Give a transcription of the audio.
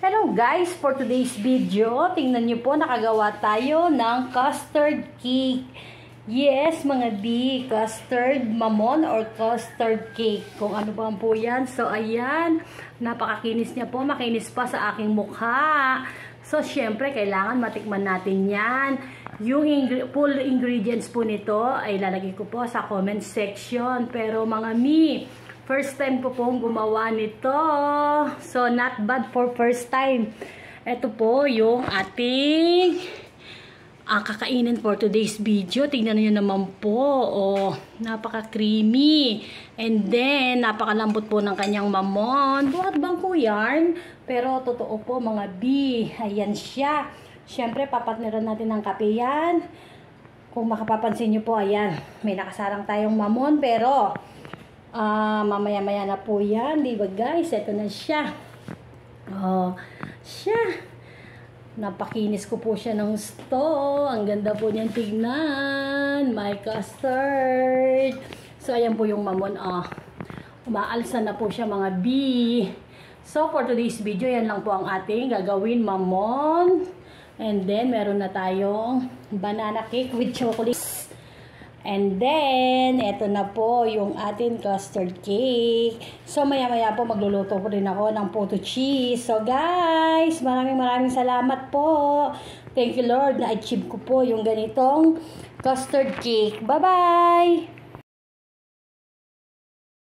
Hello guys, for today's video, tingnan nyo po, nakagawa tayo ng custard cake. Yes, mga di, custard mamon or custard cake. Kung ano ba po yan. So, ayan, napakakinis niya po, makinis pa sa aking mukha. So, syempre, kailangan matikman natin yan. Yung full ingredients po nito ay lalagay ko po sa comment section. Pero mga mi, first time po pong gumawa nito. So, not bad for first time. Ito po yung ating kakainin for today's video. Tingnan nyo naman po. Oh, napaka-creamy. And then, napakalambot po ng kanyang mamon. Buhat bangko yarn. Pero, totoo po mga B. Ayan siya. Siyempre, papatneran natin ng kape yan. Kung makapapansin nyo po, ayan. May nakasarang tayong mamon. Pero, mamaya-maya na po yan, di ba guys? Ito na siya. Oh, siya. Napakinis ko po siya ng gusto. Ang ganda po niyan tignan. My custard. So, ayan po yung mamon. Umaalsa na po siya mga B. So, for today's video, yan lang po ang ating gagawin mamon. And then, meron na tayong banana cake with chocolate. And then, eto na po yung ating custard cake. So, maya-maya po magluluto po rin ako ng photo cheese. So, guys, maraming salamat po. Thank you, Lord, na-achieve ko po yung ganitong custard cake. Bye-bye!